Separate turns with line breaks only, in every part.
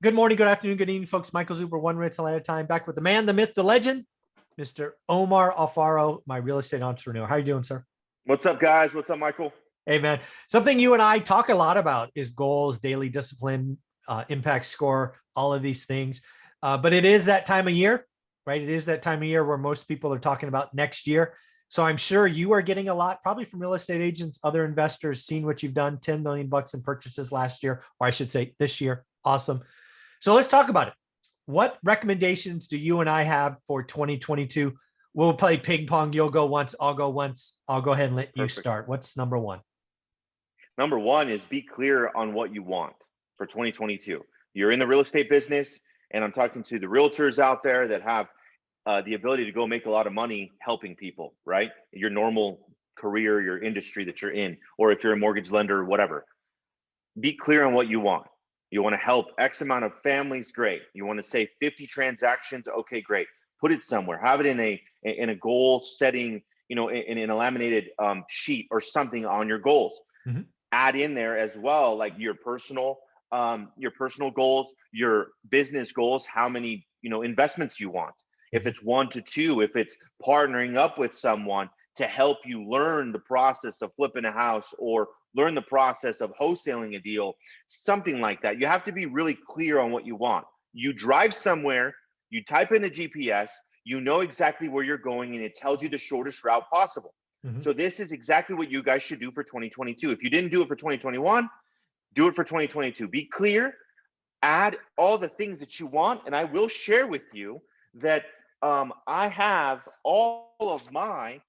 Good morning, good afternoon, good evening, folks. Michael Zuber, one rental at a time, back with the man, the myth, the legend, Mr. Omar Alfaro, my real estate entrepreneur. How are you doing, sir?
What's up, guys? What's up, Michael?
Hey, man. Something you and I talk a lot about is goals, daily discipline, impact score, all of these things. But it is that time of year, right? It is that time of year where most people are talking about next year. So I'm sure you are getting a lot, probably from real estate agents, other investors, seeing what you've done, 10 million bucks in purchases last year, or I should say this year. Awesome. So let's talk about it. What recommendations do you and I have for 2022? We'll play ping pong. You'll go once. I'll go once. I'll go ahead and let you start. What's number one?
Number one is be clear on what you want for 2022. You're in the real estate business, and I'm talking to the realtors out there that have the ability to go make a lot of money helping people, right? Your normal career, your industry that you're in, or if you're a mortgage lender, whatever. Be clear on what you want. You want to help X amount of families, great. You want to say 50 transactions, okay, great. Put it somewhere. Have it in a goal setting, in a laminated sheet or something on your goals. Mm-hmm. Add in there as well, like your personal goals, your business goals, how many investments you want. If it's 1 to 2, if it's partnering up with someone to help you learn the process of flipping a house or learn the process of wholesaling a deal, something like that. You have to be really clear on what you want. You drive somewhere, you type in the GPS, you know exactly where you're going, and it tells you the shortest route possible. Mm-hmm. So this is exactly what you guys should do for 2022. If you didn't do it for 2021, do it for 2022. Be clear, add all the things that you want, and I will share with you that I have all of my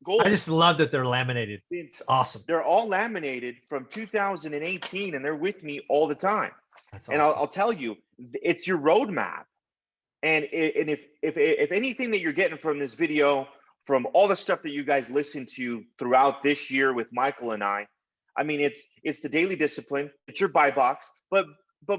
goals.
I just love that they're laminated. It's awesome.
They're all laminated from 2018, and they're with me all the time. That's awesome. And I'll tell you, it's your roadmap. And if anything that you're getting from this video, from all the stuff that you guys listen to throughout this year with Michael and I mean, it's the daily discipline. It's your buy box, but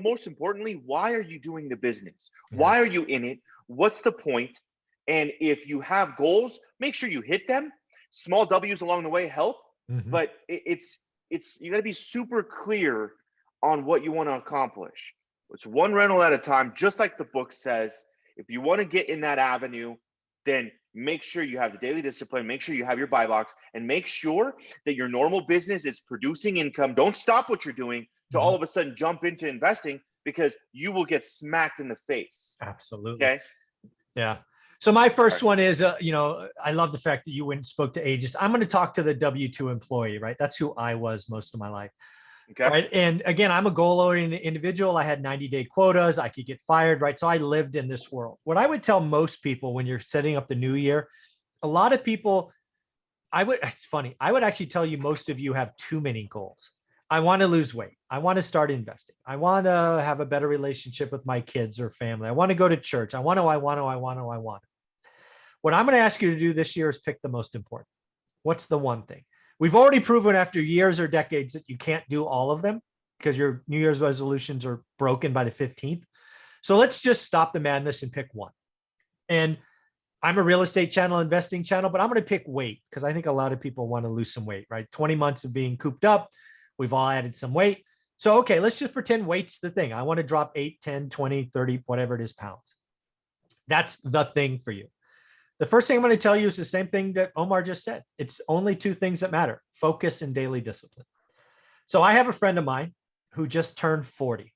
most importantly, why are you doing the business? Yeah. Why are you in it? What's the point? And if you have goals, make sure you hit them. Small W's along the way help, but it's you got to be super clear on what you want to accomplish. It's one rental at a time, just like the book says. If you want to get in that avenue, then make sure you have the daily discipline, make sure you have your buy box, and make sure that your normal business is producing income. Don't stop what you're doing to all of a sudden jump into investing, because you will get smacked in the face.
Absolutely.
Okay.
Yeah. So my first one is, I love the fact that you went and spoke to agents. I'm going to talk to the W-2 employee, right? That's who I was most of my life. Okay. Right. And again, I'm a goal-oriented individual. I had 90-day quotas. I could get fired, right? So I lived in this world. What I would tell most people when you're setting up the new year, a lot of people, it's funny. I would actually tell you, most of you have too many goals. I want to lose weight. I want to start investing. I want to have a better relationship with my kids or family. I want to go to church. I want to. What I'm going to ask you to do this year is pick the most important. What's the one thing? We've already proven after years or decades that you can't do all of them because your New Year's resolutions are broken by the 15th. So let's just stop the madness and pick one. And I'm a real estate channel, investing channel, but I'm going to pick weight because I think a lot of people want to lose some weight, right? 20 months of being cooped up. We've all added some weight. So, okay, let's just pretend weight's the thing. I want to drop 8, 10, 20, 30, whatever it is, pounds. That's the thing for you. The first thing I'm going to tell you is the same thing that Omar just said. It's only 2 things that matter: focus and daily discipline. So I have a friend of mine who just turned 40,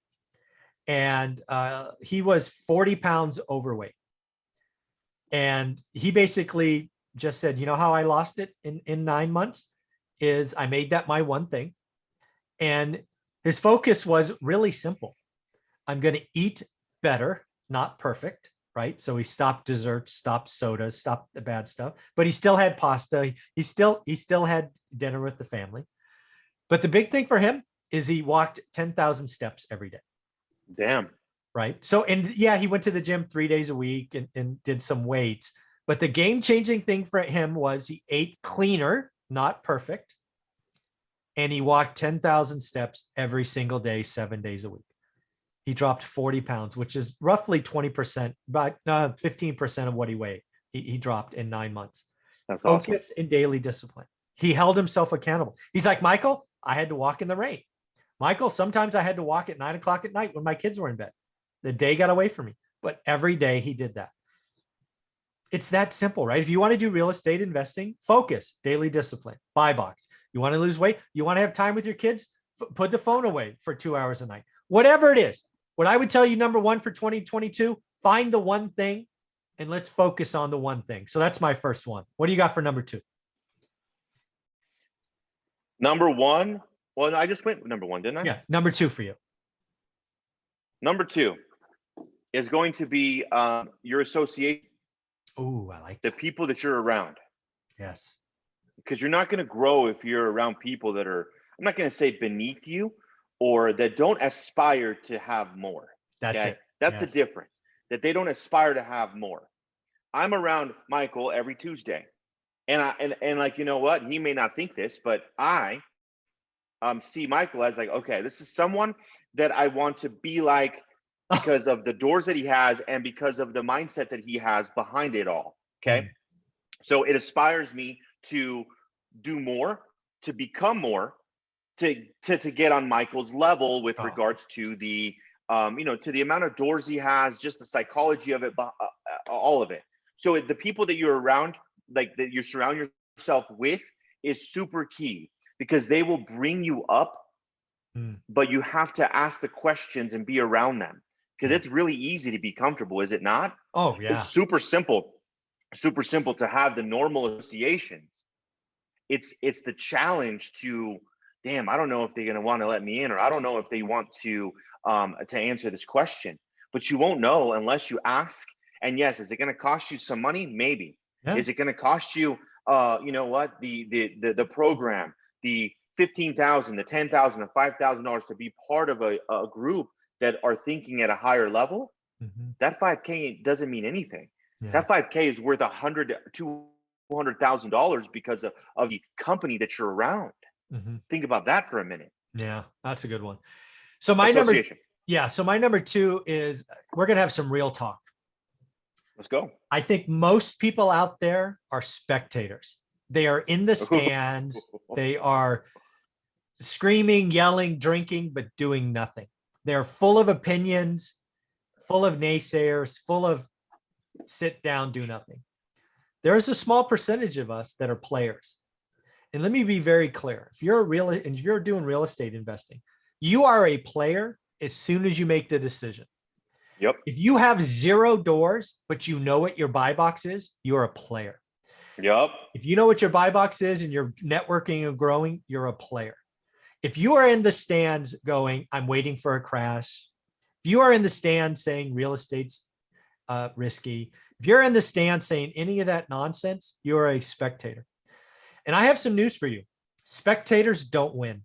and he was 40 pounds overweight. And he basically just said, you know how I lost it in 9 months is I made that my one thing. And his focus was really simple. I'm going to eat better, not perfect. Right. So he stopped desserts, stopped sodas, stopped the bad stuff, but he still had pasta. He still had dinner with the family. But the big thing for him is he walked 10,000 steps every day.
Damn.
Right. So, and yeah, he went to the gym 3 days a week and did some weights, but the game changing thing for him was he ate cleaner, not perfect. And he walked 10,000 steps every single day, 7 days a week. He dropped 40 pounds, which is roughly 20%, about 15% of what he weighed. He dropped in 9 months.
That's
Focus
awesome.
and daily discipline. He held himself accountable. He's like, Michael, I had to walk in the rain. Michael, sometimes I had to walk at 9 o'clock at night when my kids were in bed. The day got away from me, but every day he did that. It's that simple, right? If you want to do real estate investing, focus, daily discipline, buy box. You want to lose weight? You want to have time with your kids? Put the phone away for 2 hours a night. Whatever it is. What I would tell you, number one for 2022, find the one thing and let's focus on the one thing. So that's my first one. What do you got for number two?
Number one. Well, I just went number one, didn't I?
Yeah, number two for you.
Number two is going to be your association.
Oh, I like
the people that you're around.
Yes.
Because you're not going to grow if you're around people that are, I'm not going to say beneath you, or that don't aspire to have more.
That's it.
That's the difference, that they don't aspire to have more. I'm around Michael every Tuesday. And like, you know what? He may not think this, but I see Michael as like, okay, this is someone that I want to be like because of the doors that he has and because of the mindset that he has behind it all. Okay. So it inspires me to do more, to become more, to get on Michael's level with regards to the, to the amount of doors he has, just the psychology of it, all of it. So the people that you're around, like that you surround yourself with, is super key, because they will bring you up, but you have to ask the questions and be around them, because it's really easy to be comfortable, is it not?
Oh yeah.
It's super simple to have the normal associations. It's the challenge to, damn, I don't know if they're going to want to let me in, or I don't know if they want to answer this question. But you won't know unless you ask. And yes, is it going to cost you some money? Maybe. Yeah. Is it going to cost you, you know what, the program, the $15,000, the $10,000, the $5,000 to be part of a group that are thinking at a higher level? That $5K doesn't mean anything. Yeah. That $5K is worth $100,000 to $200,000 because of the company that you're around. Think about that for a minute.
Yeah, that's a good one. So my number two is, we're going to have some real talk.
Let's go.
I think most people out there are spectators. They are in the stands. They are screaming, yelling, drinking, but doing nothing. They're full of opinions, full of naysayers, full of sit down, do nothing. There's a small percentage of us that are players. And let me be very clear. If you're doing real estate investing, you are a player as soon as you make the decision.
Yep.
If you have 0 doors, but you know what your buy box is, you're a player.
Yep.
If you know what your buy box is and you're networking and growing, you're a player. If you are in the stands going, I'm waiting for a crash. If you are in the stands saying real estate's risky, if you're in the stands saying any of that nonsense, you're a spectator. And I have some news for you. Spectators don't win.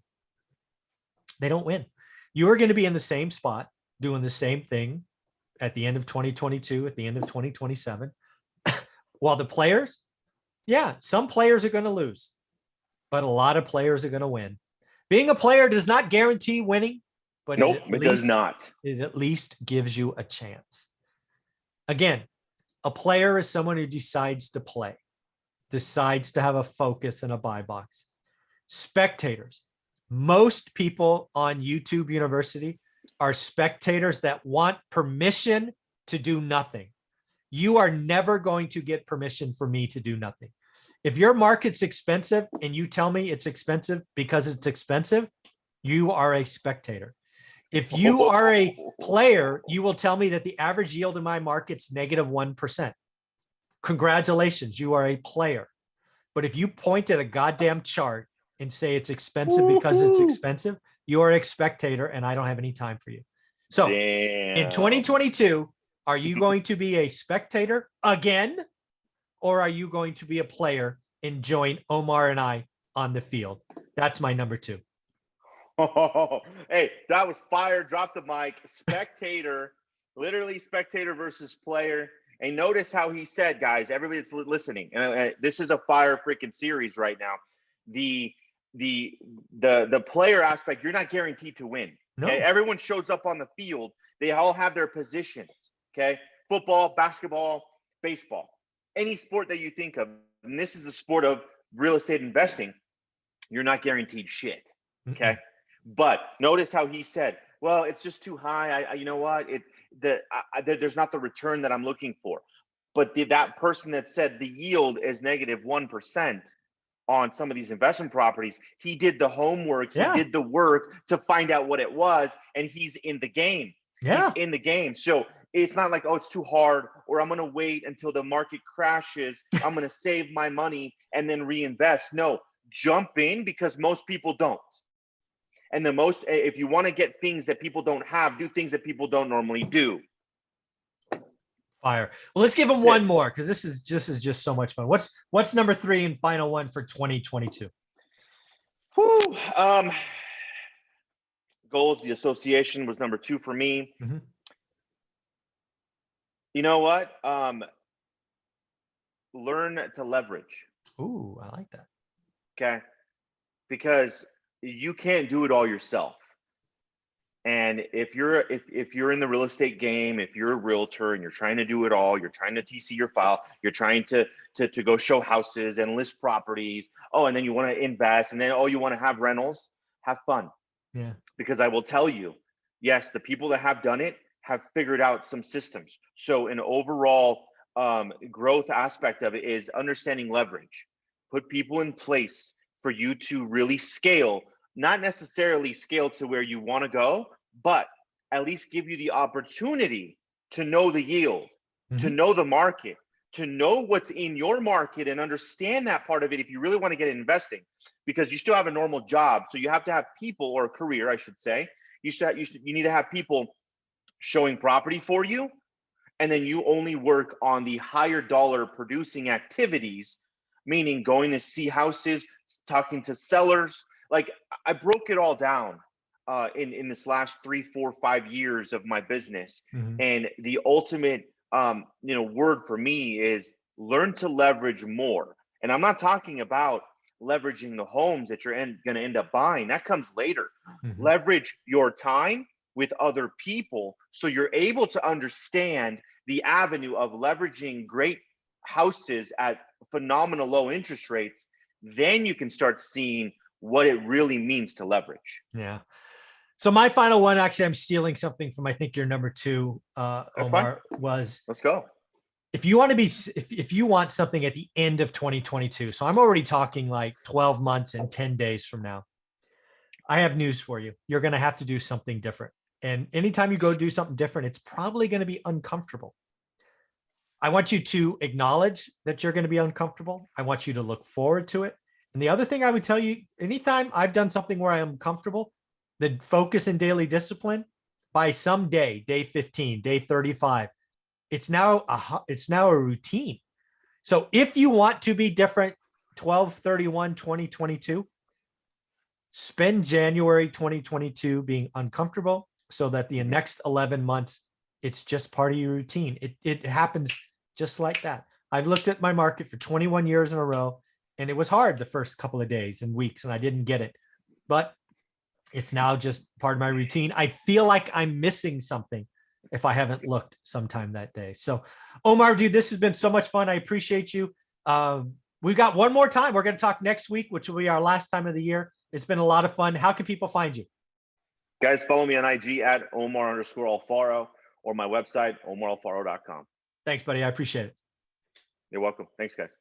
They don't win. You are going to be in the same spot doing the same thing at the end of 2022, at the end of 2027. While the players, yeah, some players are going to lose, but a lot of players are going to win. Being a player does not guarantee winning, but
it does not.
It at least gives you a chance. Again, a player is someone who decides to play, decides to have a focus and a buy box. Spectators, most people on YouTube University are spectators that want permission to do nothing. You are never going to get permission for me to do nothing. If your market's expensive and you tell me it's expensive because it's expensive, you are a spectator. If you are a player, you will tell me that the average yield in my market's -1%. Congratulations, you are a player. But if you point at a goddamn chart and say it's expensive because it's expensive, you are a spectator and I don't have any time for you. So in 2022, are you going to be a spectator again? Or are you going to be a player and join Omar and I on the field? That's my number two.
Oh, hey, that was fire. Drop the mic. Spectator, literally spectator versus player. And notice how he said, guys, everybody that's listening, and this is a fire freaking series right now. The player aspect, you're not guaranteed to win. Okay, no. Everyone shows up on the field. They all have their positions. Okay, football, basketball, baseball, any sport that you think of. And this is the sport of real estate investing. You're not guaranteed shit. Okay. But notice how he said, well, it's just too high. You know what? There's not the return that I'm looking for. But that person that said the yield is -1% on some of these investment properties, he did the homework, he
Yeah.
did the work to find out what it was, and he's in the game.
Yeah.
He's in the game. So it's not like, oh, it's too hard, or I'm going to wait until the market crashes. I'm going to save my money and then reinvest. No, jump in, because most people don't. And if you want to get things that people don't have, do things that people don't normally do.
Fire. Well, let's give them one more, because this is just so much fun. What's number 3 and final one for 2022?
Whew. Goals, the association was number 2 for me.
Mm-hmm.
You know what? Learn to leverage.
Ooh, I like that.
Okay. Because you can't do it all yourself. And if you're in the real estate game, if you're a realtor and you're trying to do it all, you're trying to TC your file, you're trying to go show houses and list properties. Oh, and then you want to invest, and then you want to have rentals. Have fun.
Yeah.
Because I will tell you, yes, the people that have done it have figured out some systems. So an overall growth aspect of it is understanding leverage. Put people in place for you to really scale. Not necessarily scale to where you want to go, but at least give you the opportunity to know the yield, to know the market, to know what's in your market and understand that part of it if you really want to get investing, because you still have a normal job. So you have to have people, or a career, I should say. You need to have people showing property for you, and then you only work on the higher dollar producing activities, meaning going to see houses, talking to sellers. Like, I broke it all down in this last 3, 4, 5 years of my business. And the ultimate word for me is learn to leverage more. And I'm not talking about leveraging the homes that you're going to end up buying. That comes later. Leverage your time with other people, so you're able to understand the avenue of leveraging great houses at phenomenal low interest rates. Then you can start seeing what it really means to leverage.
Yeah. So my final one, actually, I'm stealing something from, I think, your number 2, Omar, was,
let's go.
If you want something at the end of 2022, so I'm already talking like 12 months and 10 days from now, I have news for you. You're going to have to do something different. And anytime you go do something different, it's probably going to be uncomfortable. I want you to acknowledge that you're going to be uncomfortable. I want you to look forward to it. And the other thing I would tell you, anytime I've done something where I am comfortable, the focus and daily discipline, by some day 15, day 35, it's now a routine. So if you want to be different, 12/31/2022, spend January 2022 being uncomfortable, so that the next 11 months, it's just part of your routine. It happens just like that. I've looked at my market for 21 years in a row, and it was hard the first couple of days and weeks, and I didn't get it. But it's now just part of my routine. I feel like I'm missing something if I haven't looked sometime that day. So, Omar, dude, this has been so much fun. I appreciate you. We've got one more time. We're going to talk next week, which will be our last time of the year. It's been a lot of fun. How can people find you?
Guys, follow me on IG at Omar_Alfaro, or my website, omaralfaro.com.
Thanks, buddy. I appreciate it.
You're welcome. Thanks, guys.